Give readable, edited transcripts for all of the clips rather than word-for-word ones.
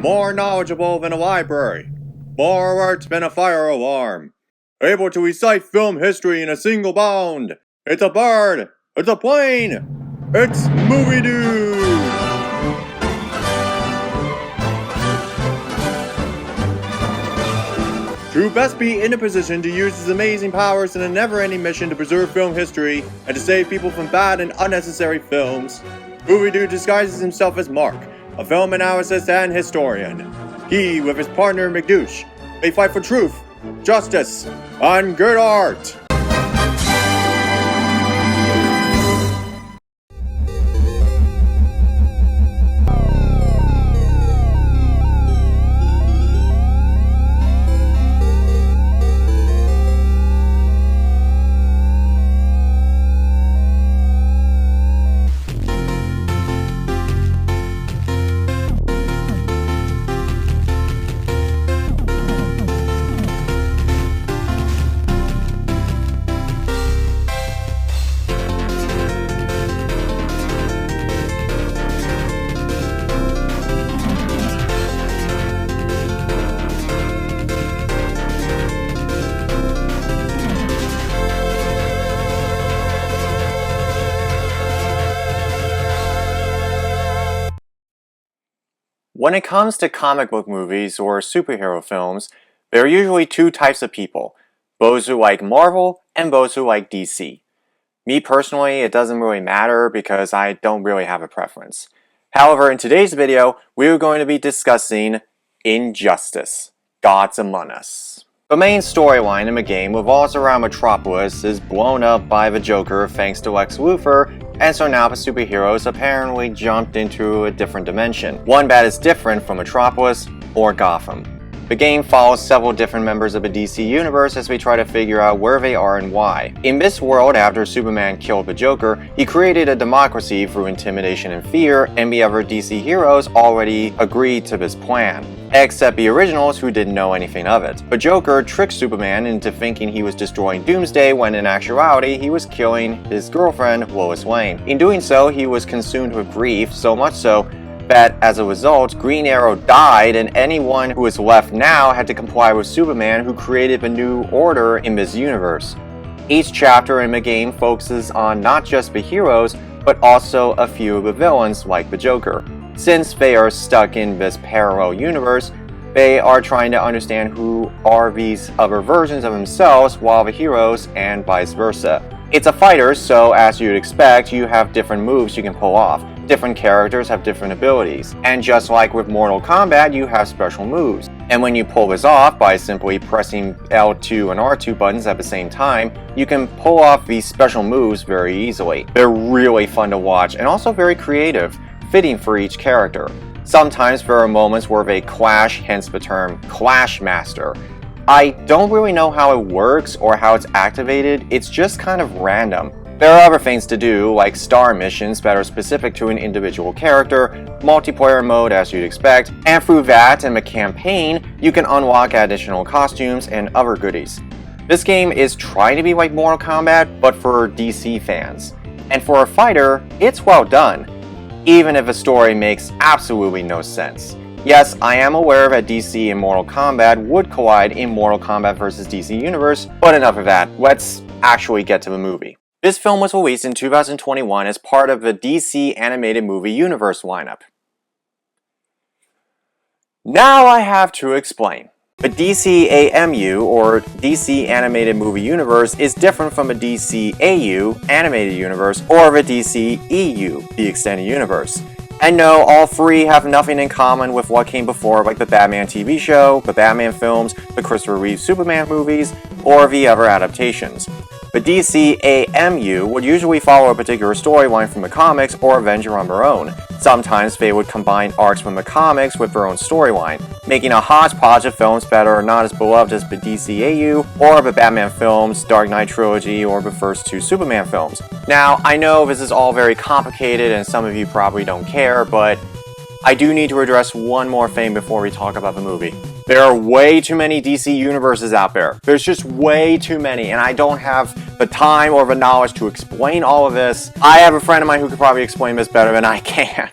more knowledgeable than a library, more alert than a fire alarm, able to recite film history in a single bound. It's a bird, it's a plane, it's Movie Dude! To best be in a position to use his amazing powers in a never-ending mission to preserve film history and to save people from bad and unnecessary films, Movie Dude disguises himself as Mark, a film analyst and historian. He, with his partner McDouche, may fight for truth, justice, and good art. When it comes to comic book movies or superhero films, there are usually two types of people, those who like Marvel and those who like DC. Me personally, it doesn't really matter because I don't really have a preference. However, in today's video, we are going to be discussing Injustice: Gods Among Us. The main storyline in the game revolves around Metropolis is blown up by the Joker thanks to Lex Luthor, and so now the superheroes apparently jumped into a different dimension, one that is different from Metropolis or Gotham. The game follows several different members of the DC universe as we try to figure out where they are and why. In this world, after Superman killed the Joker, he created a democracy through intimidation and fear, and the other DC heroes already agreed to this plan, except the originals who didn't know anything of it. The Joker tricked Superman into thinking he was destroying Doomsday when in actuality he was killing his girlfriend Lois Lane. In doing so, he was consumed with grief, so much so that as a result, Green Arrow died, and anyone who is left now had to comply with Superman, who created the new order in this universe. Each chapter in the game focuses on not just the heroes, but also a few of the villains like the Joker. Since they are stuck in this parallel universe, they are trying to understand who are these other versions of themselves while the heroes, and vice versa. It's a fighter, so as you'd expect, you have different moves you can pull off. Different characters have different abilities, and just like with Mortal Kombat, you have special moves. And when you pull this off by simply pressing L2 and R2 buttons at the same time, you can pull off these special moves very easily. They're really fun to watch and also very creative, fitting for each character. Sometimes there are moments where they clash, hence the term Clash Master. I don't really know how it works or how it's activated, it's just kind of random. There are other things to do, like star missions that are specific to an individual character, multiplayer mode as you'd expect, and through that and the campaign, you can unlock additional costumes and other goodies. This game is trying to be like Mortal Kombat, but for DC fans. And for a fighter, it's well done, even if the story makes absolutely no sense. Yes, I am aware that DC and Mortal Kombat would collide in Mortal Kombat vs. DC Universe, but enough of that, let's actually get to the movie. This film was released in 2021 as part of the DC Animated Movie Universe lineup. Now I have to explain. The DCAMU, or DC Animated Movie Universe, is different from the DCAU Animated Universe or the DCEU, the Extended Universe. And no, all three have nothing in common with what came before, like the Batman TV show, the Batman films, the Christopher Reeve Superman movies, or the other adaptations. The DCAMU would usually follow a particular storyline from the comics or venture on their own. Sometimes they would combine arcs from the comics with their own storyline, making a hodgepodge of films that are not as beloved as the DCAU or the Batman films, Dark Knight trilogy, or the first two Superman films. Now, I know this is all very complicated and some of you probably don't care, but I do need to address one more thing before we talk about the movie. There are way too many DC universes out there. There's just way too many, and I don't have the time or the knowledge to explain all of this. I have a friend of mine who could probably explain this better than I can.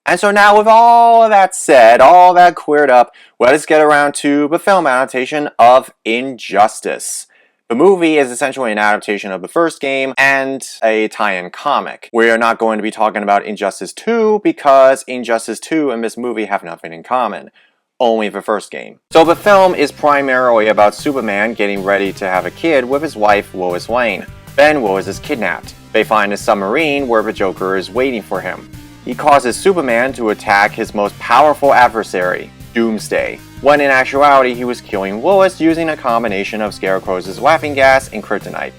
And so now with all of that said, all that cleared up, let us get around to the film adaptation of Injustice. The movie is essentially an adaptation of the first game and a tie-in comic. We are not going to be talking about Injustice 2 because Injustice 2 and this movie have nothing in common. Only the first game. So the film is primarily about Superman getting ready to have a kid with his wife Lois Lane. Then Lois is kidnapped. They find a submarine where the Joker is waiting for him. He causes Superman to attack his most powerful adversary, Doomsday, when in actuality he was killing Lois using a combination of Scarecrow's laughing gas and kryptonite.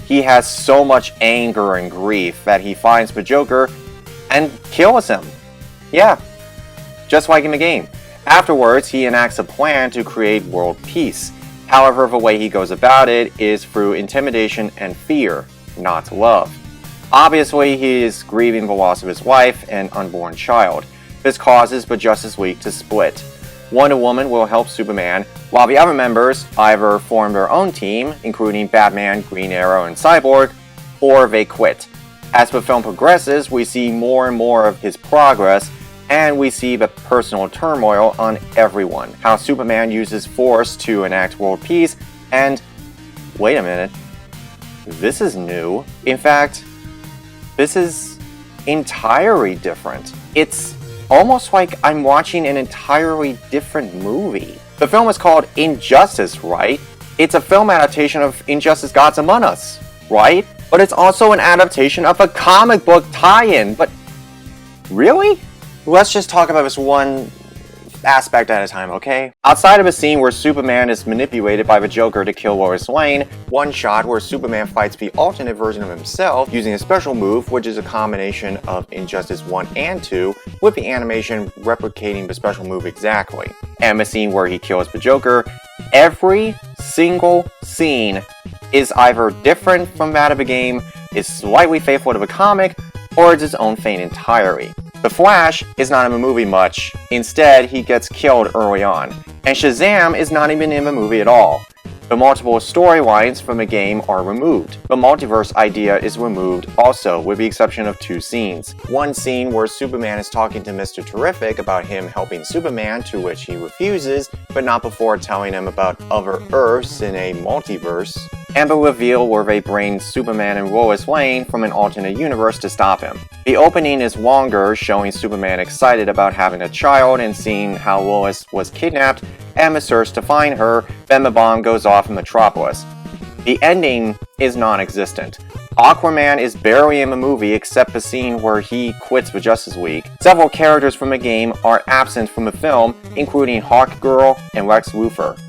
He has so much anger and grief that he finds the Joker and kills him. Yeah, just like in the game. Afterwards, he enacts a plan to create world peace. However, the way he goes about it is through intimidation and fear, not love. Obviously, he is grieving the loss of his wife and unborn child. This causes the Justice League to split. Wonder Woman will help Superman, while the other members either form their own team, including Batman, Green Arrow, and Cyborg, or they quit. As the film progresses, we see more and more of his progress, and we see the personal turmoil on everyone. How Superman uses force to enact world peace, and wait a minute, this is new. In fact, this is entirely different. It's almost like I'm watching an entirely different movie. The film is called Injustice, right? It's a film adaptation of Injustice Gods Among Us, right? But it's also an adaptation of a comic book tie-in, but really? Let's just talk about this one aspect at a time, okay? Outside of a scene where Superman is manipulated by the Joker to kill Lois Lane, one shot where Superman fights the alternate version of himself using a special move, which is a combination of Injustice 1 and 2, with the animation replicating the special move exactly. And the scene where he kills the Joker, every single scene is either different from that of the game, is slightly faithful to the comic, or it's its own thing entirely. The Flash is not in the movie much. Instead, he gets killed early on. And Shazam is not even in the movie at all. The multiple storylines from the game are removed. The multiverse idea is removed also, with the exception of two scenes. One scene where Superman is talking to Mr. Terrific about him helping Superman, to which he refuses, but not before telling him about other Earths in a multiverse. And the reveal where they bring Superman and Lois Lane from an alternate universe to stop him. The opening is longer, showing Superman excited about having a child and seeing how Lois was kidnapped and the search to find her, then the bomb goes off in Metropolis. The ending is non-existent. Aquaman is barely in the movie except the scene where he quits the Justice League. Several characters from the game are absent from the film, including Hawkgirl and Lex Luthor.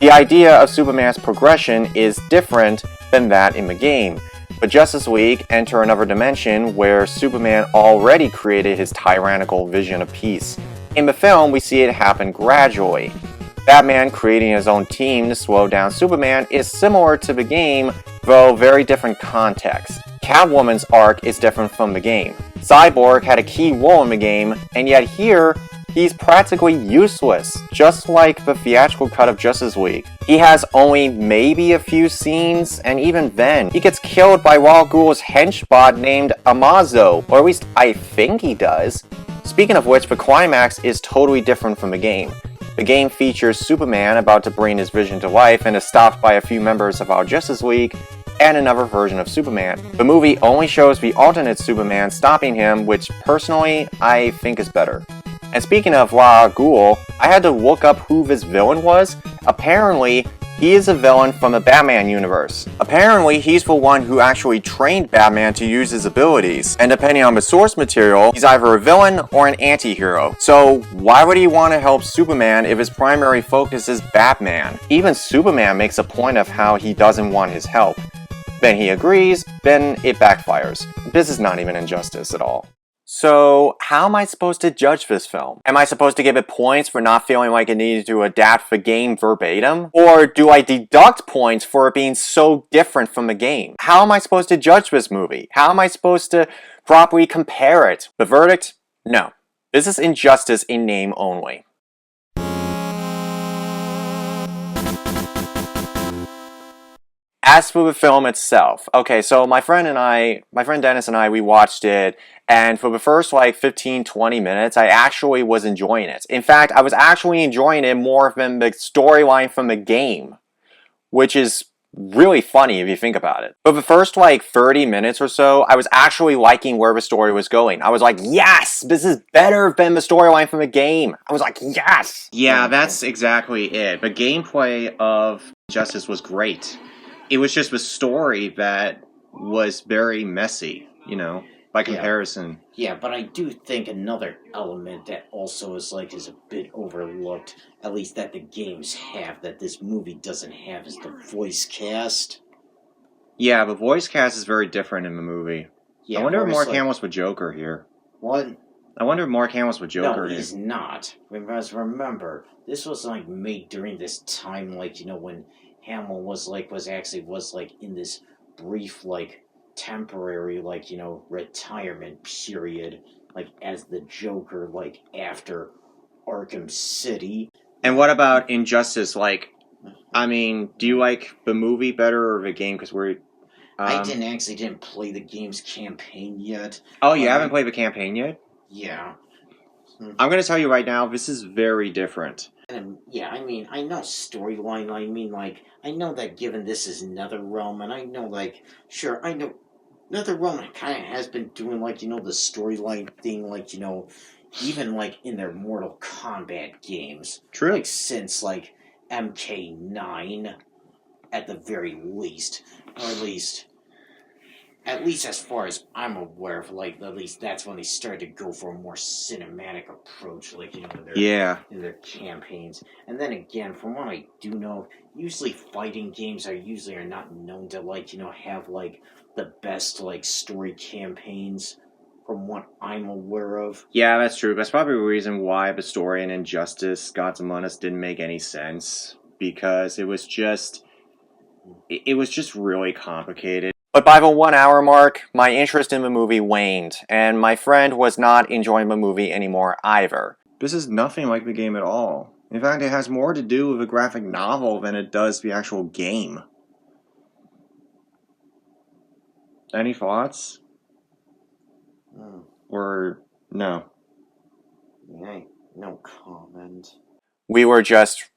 The idea of Superman's progression is different than that in the game. The Justice League enter another dimension where Superman already created his tyrannical vision of peace. In the film, we see it happen gradually. Batman creating his own team to slow down Superman is similar to the game, though very different context. Catwoman's arc is different from the game. Cyborg had a key role in the game, and yet here, he's practically useless, just like the theatrical cut of Justice League. He has only maybe a few scenes, and even then, he gets killed by Ra's al Ghul's henchbot named Amazo, or at least I think he does. Speaking of which, the climax is totally different from the game. The game features Superman about to bring his vision to life and is stopped by a few members of our Justice League and another version of Superman. The movie only shows the alternate Superman stopping him, which personally I think is better. And speaking of Ra's al Ghul, I had to look up who this villain was. Apparently, he is a villain from the Batman universe. Apparently, he's the one who actually trained Batman to use his abilities. And depending on the source material, he's either a villain or an anti-hero. So why would he want to help Superman if his primary focus is Batman? Even Superman makes a point of how he doesn't want his help. Then he agrees, then it backfires. This is not even Injustice at all. So, how am I supposed to judge this film? Am I supposed to give it points for not feeling like it needed to adapt the game verbatim? Or do I deduct points for it being so different from the game? How am I supposed to judge this movie? How am I supposed to properly compare it? The verdict? No. This is Injustice in name only. As for the film itself, okay, so my friend Dennis and I, we watched it, and for the first like 15-20 minutes, I actually was enjoying it. In fact, I was actually enjoying it more than the storyline from the game, which is really funny if you think about it. But the first like 30 minutes or so, I was actually liking where the story was going. I was like, yes, this is better than the storyline from the game. I was like, yes! Yeah, that's exactly it. The gameplay of Justice was great. It was just the story that was very messy, you know, by comparison. Yeah, but I do think another element that also is a bit overlooked, at least that the games have, that this movie doesn't have, is the voice cast. Yeah, the voice cast is very different in the movie. Yeah, I wonder if Mark Hamill's with Joker here. What? I wonder if Mark Hamill's with Joker here. No, he's not. Because remember, this was made during this time, when Hamill was in this brief, temporary, retirement period, as the Joker, after Arkham City. And what about Injustice? I mean, do you like the movie better or the game? Because I didn't play the game's campaign yet. Oh, you haven't played the campaign yet? Yeah. I'm going to tell you right now, this is very different. And, yeah, I mean, I know storyline, I know that given this is NetherRealm, and I know, sure, I know NetherRealm kind of has been doing, the storyline thing, even, in their Mortal Kombat games. True. Since, MK9, at the very least, or at least as far as I'm aware of, at least that's when they started to go for a more cinematic approach, in their campaigns. And then again, from what I do know, usually fighting games are not known to, have, the best, story campaigns, from what I'm aware of. Yeah, that's true. That's probably the reason why the story in Injustice Gods Among Us didn't make any sense, because it was just really complicated. But by the 1 hour mark, my interest in the movie waned, and my friend was not enjoying the movie anymore either. This is nothing like the game at all. In fact, it has more to do with the graphic novel than it does the actual game. Any thoughts? Or no? No comment. We were just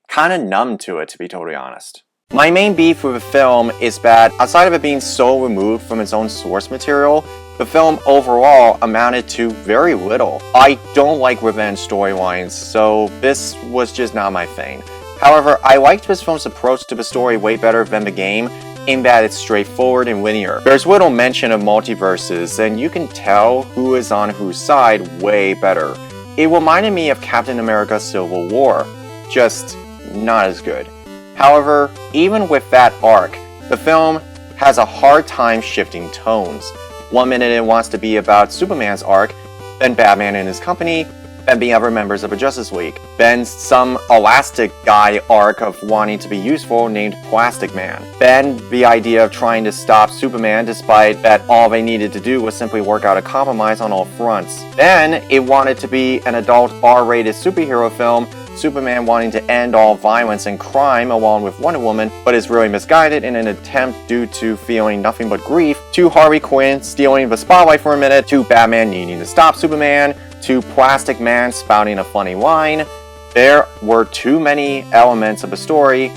kind of numb to it, to be totally honest. My main beef with the film is that, outside of it being so removed from its own source material, the film overall amounted to very little. I don't like revenge storylines, so this was just not my thing. However, I liked this film's approach to the story way better than the game, in that it's straightforward and linear. There's little mention of multiverses, and you can tell who is on whose side way better. It reminded me of Captain America Civil War, just not as good. However, even with that arc, the film has a hard time shifting tones. One minute it wants to be about Superman's arc, then Batman and his company, then the other members of the Justice League, then some elastic guy arc of wanting to be useful named Plastic Man, then the idea of trying to stop Superman despite that all they needed to do was simply work out a compromise on all fronts. Then it wanted to be an adult R-rated superhero film, Superman wanting to end all violence and crime along with Wonder Woman, but is really misguided in an attempt due to feeling nothing but grief, to Harley Quinn stealing the spotlight for a minute, to Batman needing to stop Superman, to Plastic Man spouting a funny line. There were too many elements of the story,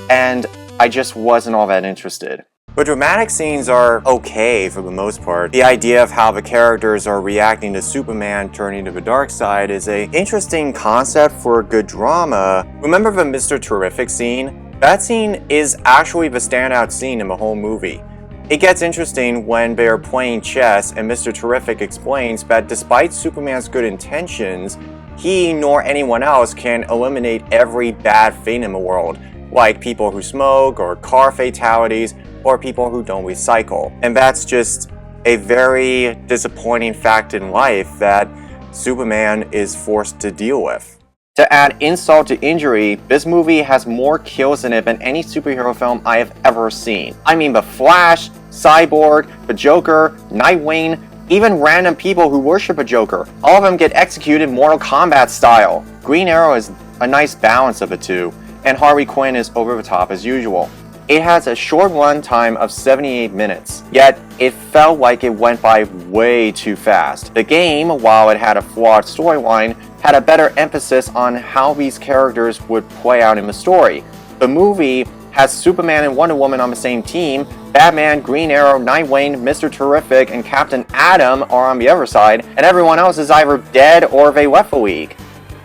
and I just wasn't all that interested. The dramatic scenes are okay for the most part. The idea of how the characters are reacting to Superman turning to the dark side is an interesting concept for a good drama. Remember the Mr. Terrific scene? That scene is actually the standout scene in the whole movie. It gets interesting when they're playing chess and Mr. Terrific explains that despite Superman's good intentions, he nor anyone else can eliminate every bad thing in the world, like people who smoke or car fatalities, or people who don't recycle. And that's just a very disappointing fact in life that Superman is forced to deal with. To add insult to injury, this movie has more kills in it than any superhero film I have ever seen. I mean, the Flash, Cyborg, the Joker, Nightwing, even random people who worship a Joker. All of them get executed Mortal Kombat style. Green Arrow is a nice balance of the two, and Harley Quinn is over the top as usual. It has a short runtime of 78 minutes, yet it felt like it went by way too fast. The game, while it had a flawed storyline, had a better emphasis on how these characters would play out in the story. The movie has Superman and Wonder Woman on the same team, Batman, Green Arrow, Nightwing, Mr. Terrific, and Captain Atom are on the other side, and everyone else is either dead or they left the league.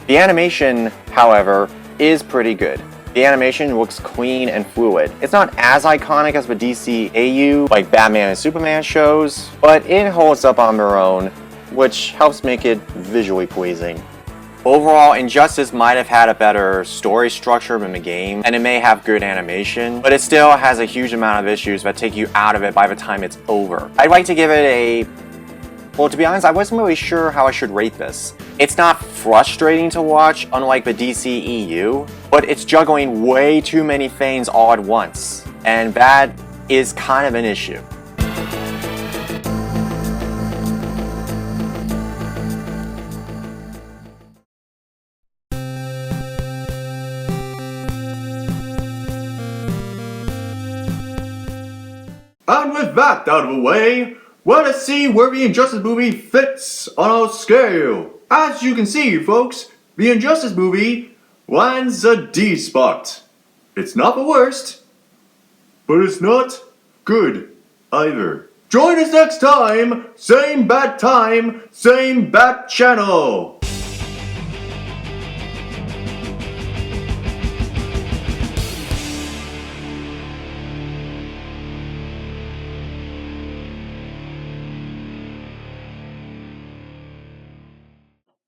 The animation, however, is pretty good. The animation looks clean and fluid. It's not as iconic as the DC AU like Batman and Superman shows, but it holds up on their own, which helps make it visually pleasing. Overall, Injustice might have had a better story structure than the game, and it may have good animation, but it still has a huge amount of issues that take you out of it by the time it's over. I'd like to give it a... Well, to be honest, I wasn't really sure how I should rate this. It's not frustrating to watch, unlike the DC EU, but it's juggling way too many things all at once, and that is kind of an issue. And with that out of the way, let us see where the Injustice movie fits on our scale. As you can see, folks, the Injustice movie lands a D spot. It's not the worst, but it's not good either. Join us next time, same bat channel.